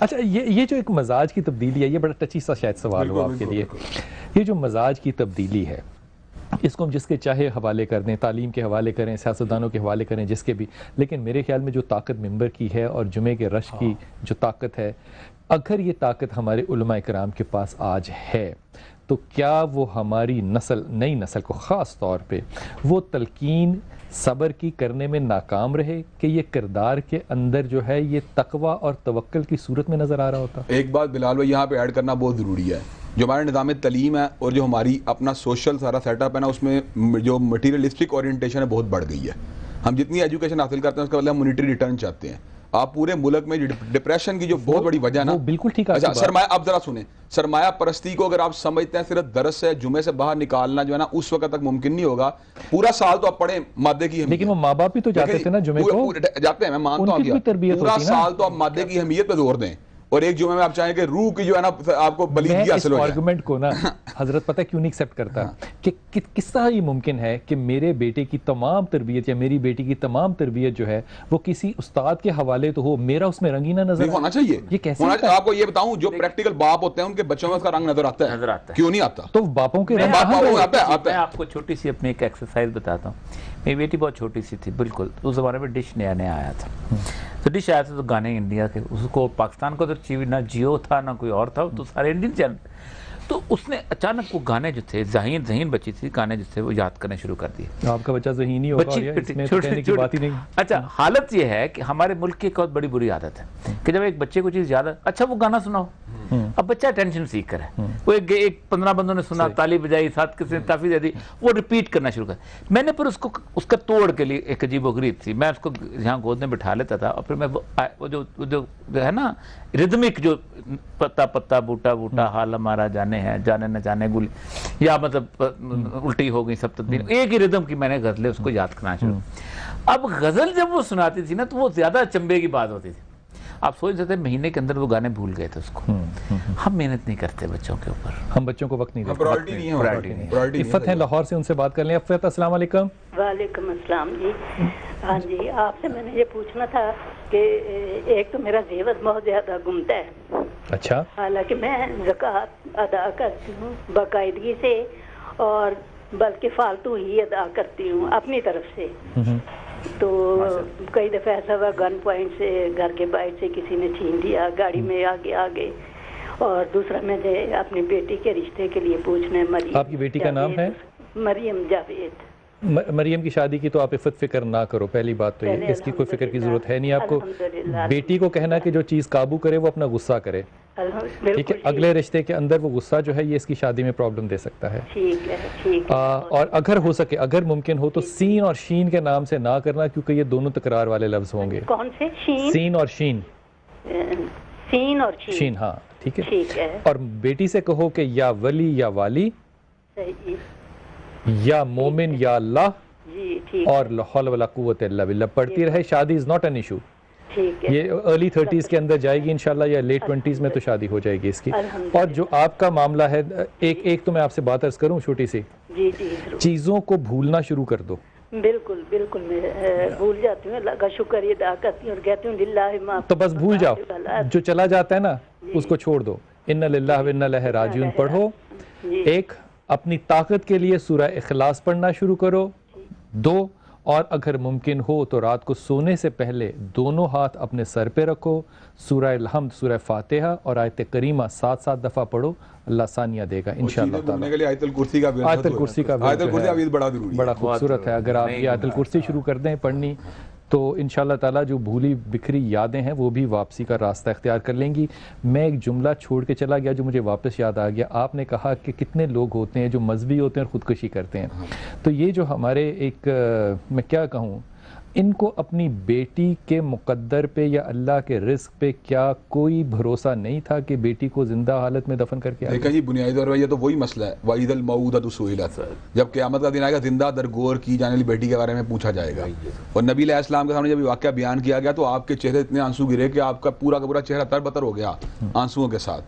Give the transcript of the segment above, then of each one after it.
اچھا یہ جو ایک مزاج کی تبدیلی ہے، یہ بڑا ٹچی سا شاید سوال ہوا آپ کے لیے. یہ جو مزاج کی تبدیلی ہے اس کو ہم جس کے چاہے حوالے کر دیں، تعلیم کے حوالے کریں، سیاستدانوں کے حوالے کریں، جس کے بھی، لیکن میرے خیال میں جو طاقت ممبر کی ہے اور جمعے کے رش کی جو طاقت ہے، اگر یہ طاقت ہمارے علماء کرام کے پاس آج ہے تو کیا وہ ہماری نسل، نئی نسل کو خاص طور پہ وہ تلقین صبر کی کرنے میں ناکام رہے کہ یہ کردار کے اندر جو ہے یہ تقوی اور توکل کی صورت میں نظر آ رہا ہوتا؟ ایک بات بلال بھائی یہاں پہ ایڈ کرنا بہت ضروری ہے. جو ہمارا نظام تعلیم ہے اور جو ہماری اپنا سوشل سارا سیٹ اپ ہے نا، اس میں جو مٹیریلسٹک اورینٹیشن ہے بہت بڑھ گئی ہے. ہم جتنی ایجوکیشن حاصل کرتے ہیں اس کا مطلب ہم مونیٹری ریٹرن چاہتے ہیں. آپ پورے ملک میں ڈپریشن کی جو بہت بڑی وجہ ہے نا، بالکل ٹھیک ہے. سرمایہ، اب ذرا سنیں، سرمایہ پرستی کو اگر آپ سمجھتے ہیں صرف درس سے جمعے سے باہر نکالنا جو ہے نا، اس وقت تک ممکن نہیں ہوگا. پورا سال تو آپ پڑھیں مادے کی اہمیت، لیکن وہ ماں باپ بھی تو جاتے تھے نا جمعے کو، جاتے ہیں، میں مانتا ہوں، پورا سال تو آپ مادے کی اہمیت پہ زور دیں اور ایک جمعے میں آپ چاہیں کہ روح کی جو ہے نا آپ کو بلیدگی حاصل ہو جائے. اس آرگومنٹ کو نا حضرت پتہ کیوں نہیں ایکسیپٹ کرتا کہ کس طرح یہ ممکن ہے کہ میرے بیٹے کی تمام تربیت یا میری بیٹی کی تمام تربیت جو ہے وہ کسی استاد کے حوالے تو ہو، میرا اس میں رنگ ہی نہ نظر ہونا چاہیے. یہ کیسے؟ آپ کو یہ بتاؤں، جو پریکٹیکل باپ ہوتے ہیں ان کے بچوں میں اس کا رنگ نظر آتا ہے، کیوں نہیں آتا؟ تو باپوں کے میں آپ کو چھوٹی سی اپنی ایک ایکسرسائز بتاتا ہوں. میری بیٹی بہت چھوٹی سی تھی بالکل، اس زمانے میں ڈش نیا نیا آیا تھا. تو ڈش آیا تھا تو گانے انڈیا کے، اس کو پاکستان کو تو نہ جیو تھا نہ کوئی اور تھا، تو سارے انڈین چینل. تو اس نے اچانک وہ گانے جو تھے، ذہین بچی تھی، گانے جو تھے وہ یاد کرنے شروع کر دیے. آپ کا بچہ ذہین ہی ہوگا، اس میں تو کہنے کی بات ہی نہیں. اچھا، حالت یہ ہے کہ ہمارے ملک کی ایک بہت بڑی بری عادت ہے کہ جب ایک بچے کو چیز یاد ہے، اچھا وہ گانا سناؤ. اب بچہ ٹینشن سیکر ہے، وہ ایک 15 بندوں نے سنا، تالی بجائی، ساتھ کسی نے تافی دے دی، وہ ریپیٹ کرنا شروع کر. میں نے پھر اس کا توڑ کے لیے ایک عجیب و غریب تھی، میں اس کو یہاں گود میں بٹھا لیتا تھا اور پھر میں وہ جو ہے نا ردمک، جو پتا پتا بوٹا بوٹا حال ہمارا جانے ہیں، جانے نہ جانے گل، یا مطلب الٹی ہو گئی سب تدبیر، ایک ہی ردم کی میں نے غزلیں اس کو یاد کرنا شروع. اب غزل جب وہ سناتی تھی نا تو وہ زیادہ چمبے کی بات ہوتی تھی. آپ سوچ سکتے مہینے کے اندر وہ گانے بھول گئے تھے اس کو. ہم محنت نہیں کرتے بچوں کے اوپر، ہم بچوں کو وقت نہیں دیتے. پرائورٹی نہیں. عفت ہیں لاہور سے، ان سے بات کر لیں. عفت السلام علیکم. وعلیکم السلام جی. ہاں جی، آپ سے میں نے یہ پوچھنا تھا کہ ایک تو میرا زیور بہت زیادہ گمتا ہے. اچھا. حالانکہ میں زکوٰۃ ادا کرتی ہوں باقاعدگی سے، اور بلکہ فالتو ہی ادا کرتی ہوں اپنی طرف سے. تو کئی دفعہ ایسا ہوا گن پوائنٹ سے، گھر کے باہر سے کسی نے چھین لیا، گاڑی میں آگے. اور دوسرا میں نے اپنی بیٹی کے رشتے کے لیے پوچھنا ہے. مریم. آپ کی بیٹی کا نام ہے؟ مریم جاوید. مریم کی شادی کی تو آپ عفت فکر نہ کرو، پہلی بات تو یہ، اس کی کوئی فکر کی ضرورت ہے نہیں. آپ کو بیٹی کو کہنا کہ جو چیز قابو کرے وہ اپنا غصہ کرے، ٹھیک ہے؟ اگلے رشتے کے اندر وہ غصہ جو ہے یہ اس کی شادی میں پرابلم دے سکتا ہے. ٹھیک ہے. اور اگر ہو سکے، اگر ممکن ہو تو سین اور شین کے نام سے نہ کرنا، کیونکہ یہ دونوں تکرار والے لفظ ہوں گے. کون سے؟ سین اور شین. سین اور شین، ہاں ٹھیک ہے. اور بیٹی سے کہو کہ یا ولی یا والی، یا مومن یا اللہ، اور لا حول ولا قوت الا باللہ پڑھتی رہے. شادی از ناٹ این ایشو. یہ ارلی 30s کے اندر جائے گی انشاءاللہ، یا لیٹ 20s میں تو شادی ہو جائے گی اس کی. اور جو آپ کا معاملہ ہے، ایک تو میں آپ سے بات عرض کروں چھوٹی سی، چیزوں کو بھولنا شروع کر دو. بالکل میں بھول جاتی ہوں، اللہ کا شکر ادا کرتی ہوں اور کہتی ہوں للہ ما، تو بس بھول جاؤ. جو چلا جاتا ہے نا اس کو چھوڑ دو. ان للہ و انا الیہ راجعون پڑھو. ایک، اپنی طاقت کے لیے سورہ اخلاص پڑھنا شروع کرو. 2، اور اگر ممکن ہو تو رات کو سونے سے پہلے دونوں ہاتھ اپنے سر پہ رکھو، سورہ الحمد، سورہ فاتحہ اور آیت کریمہ 7 دفعہ پڑھو. اللہ ثانیہ دے گا انشاءاللہ تعالی. آیت الکرسی کا بڑا خوبصورت ہے. اگر آپ یہ آیت الکرسی شروع کر دیں پڑھنی تو انشاءاللہ تعالیٰ جو بھولی بکھری یادیں ہیں وہ بھی واپسی کا راستہ اختیار کر لیں گی. میں ایک جملہ چھوڑ کے چلا گیا جو مجھے واپس یاد آ گیا. آپ نے کہا کہ کتنے لوگ ہوتے ہیں جو مذہبی ہوتے ہیں اور خودکشی کرتے ہیں. تو یہ جو ہمارے ایک، میں کیا کہوں، ان کو اپنی بیٹی کے مقدر پہ یا اللہ کے رزق پہ کیا کوئی بھروسہ نہیں تھا کہ بیٹی کو زندہ حالت میں دفن کر کے آئے؟ دیکھیں جی، بنیادی طور پر یہ تو وہی مسئلہ ہے، وَإِذَا الْمَوْءُودَةُ سُئِلَتْ، جب قیامت کا دن آئے گا زندہ درگور کی جانے والی بیٹی کے بارے میں پوچھا جائے گا. اور نبی علیہ السلام کے سامنے جب یہ واقعہ بیان کیا گیا تو آپ کے چہرے اتنے آنسو گرے کہ آپ کا پورا چہرہ تر بتر ہو گیا آنسوؤں کے ساتھ،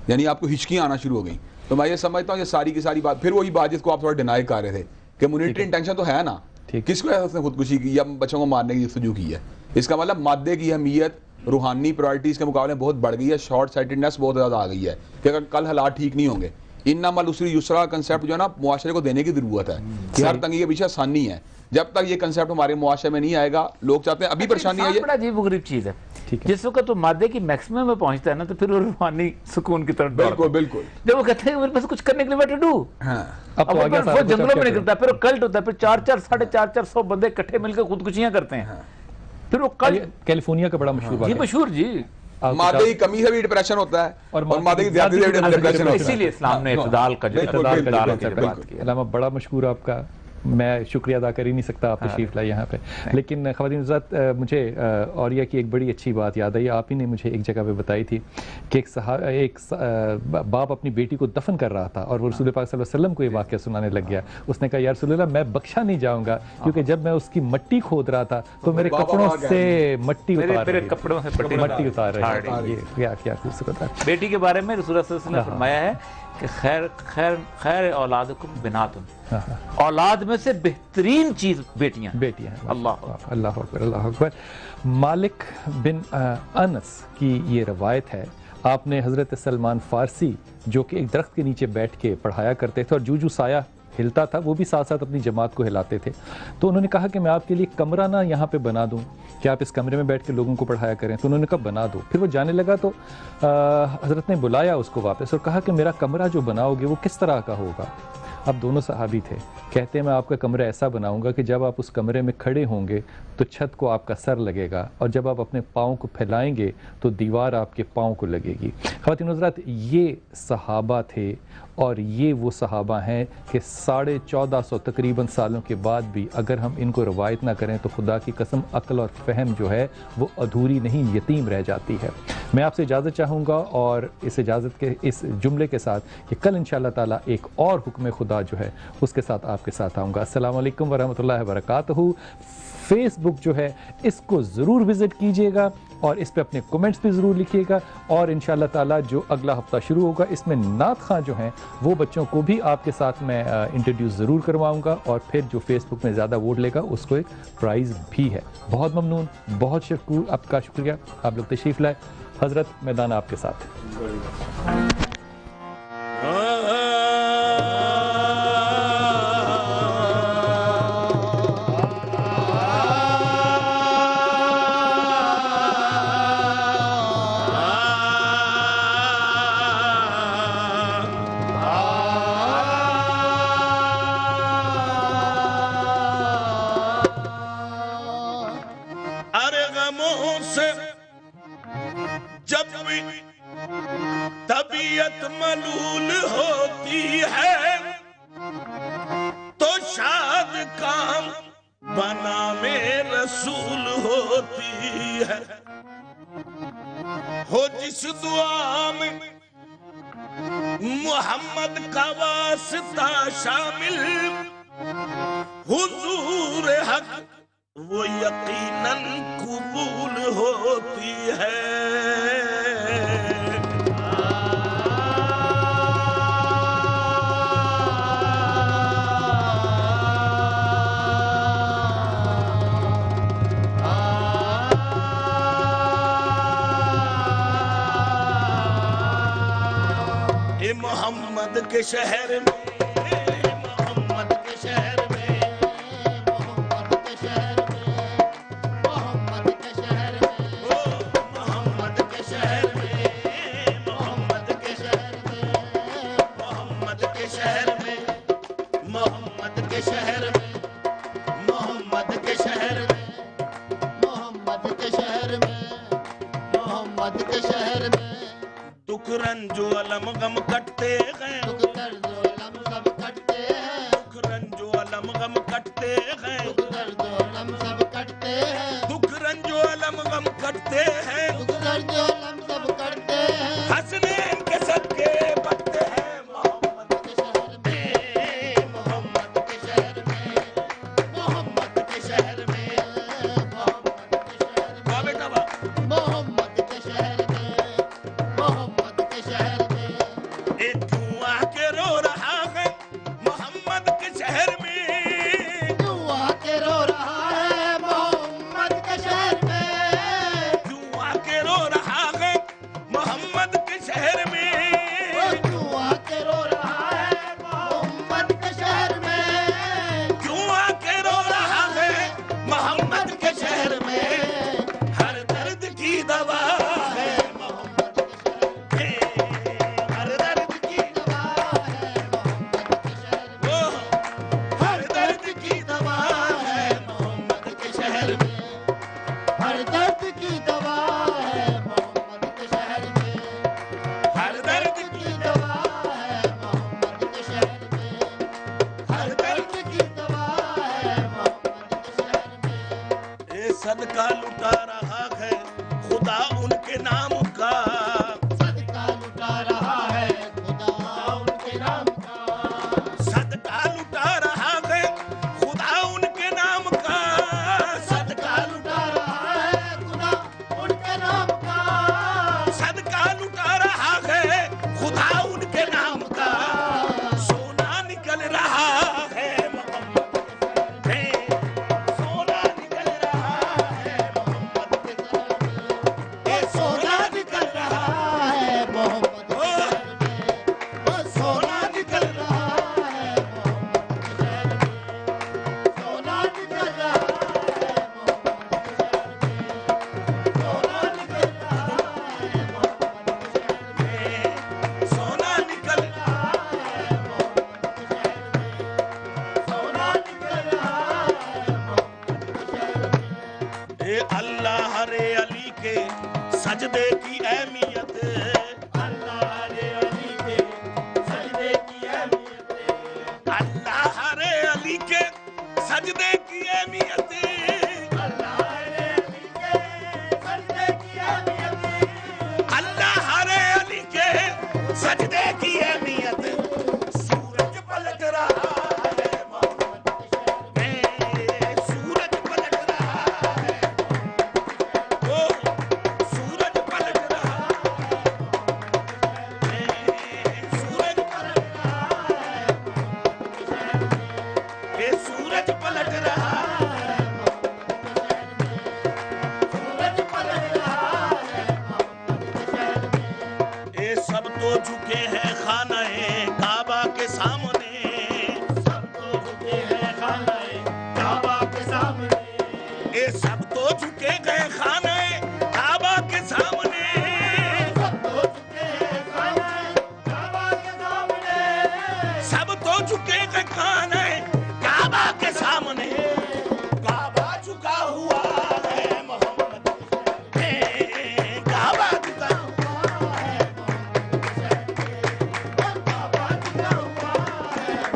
یعنی آپ کو ہچکیاں آنا شروع ہو گئیں. تو میں یہ سمجھتا ہوں یہ ساری کی ساری بات، پھر وہی بات جس کو آپ تھوڑا ڈینائی کر رہے تھے کہ مونیٹری انٹینشن تو ہے نا، کس کو اس نے خودکشی کی یا بچوں کو مارنے کی جستجو کی ہے. اس کا مطلب مادے کی اہمیت روحانی پرائرٹیز کے مقابلے بہت بڑھ گئی ہے, شارٹ سائٹڈنس بہت زیادہ آ گئی ہے کہ اگر کل حالات ٹھیک نہیں ہوں گے, انما العسر یسرا کنسیپٹ جو ہے نا معاشرے کو دینے کی ضرورت ہے کہ ہر تنگی کے پیچھے آسانی ہے. جب تک یہ کنسیپٹ ہمارے معاشرے میں نہیں آئے گا, لوگ چاہتے ہیں ابھی پریشانی آئی ہے. بڑا عجیب و غریب چیز ہے, جس وقت تو مادے کی میکسیمم میں پہنچتا ہے نا تو پھر وہ روحانی سکون کی طرف بالکل بالکل, جب وہ کہتے ہیں میرے پاس کچھ کرنے کے لیے بیٹھے ڈو, اب تو آگے وہ جنگلوں میں نکلتا ہے, پھر وہ کلٹ ہوتا ہے, پھر 400-450 بندے اکٹھے مل کے خودکشیاں کرتے ہیں, پھر وہ کلٹ. کیلیفورنیا کا بڑا مشہور جی واقعہ مشہور جی, مادے کی کمی سے بھی ڈپریشن ہوتا ہے اور مادے کی زیادتی سے بھی ڈپریشن ہوتا ہے. اسی لیے اسلام نے اعتدال کا جو بات کی. علامہ بڑا مشہور آپ کا, میں شکریہ ادا کر ہی نہیں سکتا, آپ تشریف لائے یہاں پہ. لیکن خواتین حضرات, مجھے اوریہ کی ایک بڑی اچھی بات یاد آئی, آپ ہی نے مجھے ایک جگہ پہ بتائی تھی کہ ایک باپ اپنی بیٹی کو دفن کر رہا تھا اور وہ رسول پاک صلی اللہ علیہ وسلم کو یہ واقعہ سنانے لگ گیا. اس نے کہا یا رسول اللہ, میں بخشا نہیں جاؤں گا کیونکہ جب میں اس کی مٹی کھود رہا تھا تو میرے کپڑوں سے مٹی اتار رہی. کیا خوبصورت ہے. بیٹی کے بارے میں رسول اللہ صلی اللہ علیہ وسلم نے فرمایا ہے کہ خیر اولادکم بناتن, اولاد میں سے بہترین چیز بیٹیاں ہیں. اللہ اکبر. مالک بن انس کی یہ روایت ہے, آپ نے حضرت سلمان فارسی جو کہ ایک درخت کے نیچے بیٹھ کے پڑھایا کرتے تھے اور جو سایہ ہلتا تھا وہ بھی ساتھ ساتھ اپنی جماعت کو ہلاتے تھے, تو انہوں نے کہا کہ میں آپ کے لیے کمرہ نہ یہاں پہ بنا دوں کہ آپ اس کمرے میں بیٹھ کے لوگوں کو پڑھایا کریں. تو انہوں نے کہا بنا دو. پھر وہ جانے لگا تو حضرت نے بلایا اس کو واپس اور کہا کہ میرا کمرہ جو بناؤ گے وہ کس طرح کا ہوگا. اب دونوں صحابی تھے, کہتے ہیں میں آپ کا کمرہ ایسا بناؤں گا کہ جب آپ اس کمرے میں کھڑے ہوں گے تو چھت کو آپ کا سر لگے گا, اور جب آپ اپنے پاؤں کو پھیلائیں گے تو دیوار آپ کے پاؤں کو لگے گی. خواتین حضرات, یہ صحابہ تھے اور یہ وہ صحابہ ہیں کہ 1450 تقریباً سالوں کے بعد بھی اگر ہم ان کو روایت نہ کریں تو خدا کی قسم عقل اور فہم جو ہے وہ ادھوری نہیں, یتیم رہ جاتی ہے. میں آپ سے اجازت چاہوں گا اور اس اجازت کے اس جملے کے ساتھ کہ کل انشاءاللہ تعالیٰ ایک اور حکم خدا جو ہے اس کے ساتھ آپ کے ساتھ آؤں گا. السلام علیکم ورحمۃ اللہ وبرکاتہ. فیس بک جو ہے اس کو ضرور وزٹ کیجئے گا اور اس پہ اپنے کومنٹس بھی ضرور لکھیے گا, اور انشاءاللہ تعالیٰ جو اگلا ہفتہ شروع ہوگا اس میں نعت خواں جو ہیں وہ بچوں کو بھی آپ کے ساتھ میں انٹروڈیوس ضرور کرواؤں گا, اور پھر جو فیس بک میں زیادہ ووٹ لے گا اس کو ایک پرائز بھی ہے. بہت ممنون, بہت آپ کا شکریہ, آپ لوگ تشریف لائے. حضرت میدان آپ کے ساتھ. طبیعت ملول ہوتی ہے تو شاد کام بنا میں رسول ہوتی ہے. ہو جس دعا میں محمد کا واسطہ شامل حضور حق وہ یقیناً قبول ہوتی ہے. محمد کے شہر میں, محمد کے شہر میں, محمد کے شہر میں, محمد کے شہر میں, محمد کے شہر میں, محمد کے شہر میں, محمد کے شہر میں, محمد کے شہر میں, محمد کے شہر میں, محمد کے شہر میں, محمد کے شہر میں دکھ رنج و علم غم کٹتے ہیں, دکھ رنج و علم سب کٹتے ہیں, دکھ رنج و علم غم کٹتے ہیں, دکھ رنج و علم سب کٹتے ہیں, دکھ رنج و علم غم کٹتے ہیں, دکھ رنج و علم سب کٹتے ہیں, حسنین کے صدقے بٹتے ہیں. محمد کے شہر میں, محمد کے شہر میں, محمد کے شہر میں, محمد کے شہر میں, محمد کے شہر میں, محمد کے شہر میں ایک کیوں آ کے رو رہا ہے, محمد کے شہر میں کیوں آ کے رو رہا ہے, محمد کے شہر میں کیوں آ کے درد کی دوا ہے محمد کے شہر میں ہر درد کی دوا ہے محمد کے شہر میں ہر درد کی دوا ہے محمد کے شہر میں اے صدقہ لٹا رہا ہے خدا ان کے نام کا صدقہ لٹا رہا ہے خدا ان کے نام کا صدقہ لٹا رہا ہے خدا ان کے نام کا صدقہ لٹا رہا ہے خدا ان کے نام کا صدقہ لٹا رہا ہے خدا ان کے نام کا سونا نکل رہا ہے محمد کے سونا نکل رہا ہے محمد کے اے سونا نکل رہا ہے محمد کے شہر میں وہ سونا نکل رہا ہے محمد کے شہر میں سونا نکل رہا ہے محمد کے شہر میں سونا نکل رہا ہے محمد کے شہر میں سونا نکل رہا ہے محمد کے شہر میں سونا نکل رہا ہے محمد کے شہر میں اے اللہ ہرے علی کے سجدے کی اہمیت اللہ ہرے علی کے سجدے کی اہمیت اللہ ہرے علی کے سجدے کی اہمیت اللہ ہرے علی کے سجدے کی اہمیت اللہ ہرے علی کے سجدے کی اہمیت سورج پلٹ رہا ہے محمد کے شہر میں سورج پلٹ رہا ہے او سورج پلٹ رہا ہے سورج پلٹ رہا ہے سورج پلٹ رہا سورج پلٹ رہا ہے محمد کے شہر میں اے سب تو جھکے ہیں خانہ کعبہ کے سامنے سب تو جھکے ہیں خانہ کعبہ کے سامنے اے سب تو جھکے گئے خانہ کعبہ کے سامنے سب تو جھکے ہیں خانہ کعبہ کے سامنے سب تو جھکے گئے خانہ کعبہ کے سامنے کعبہ جھکا ہوا ہے محمد کے کعبہ جھکا ہوا ہے محمد کے شہر میں کعبہ جھکا ہوا ہے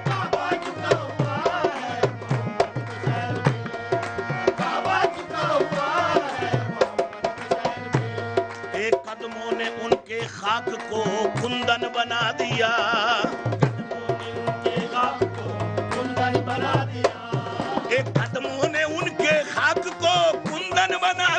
کعبہ جھکا ہوا ہے محمد کے شہر میں کعبہ جھکا ہوا ہے محمد کے شہر میں ایک قدموں نے ان کے خاک کو کندن بنا دیا کندن بنا دیا ایک قدموں نے ان کے خاک کو کندن بنا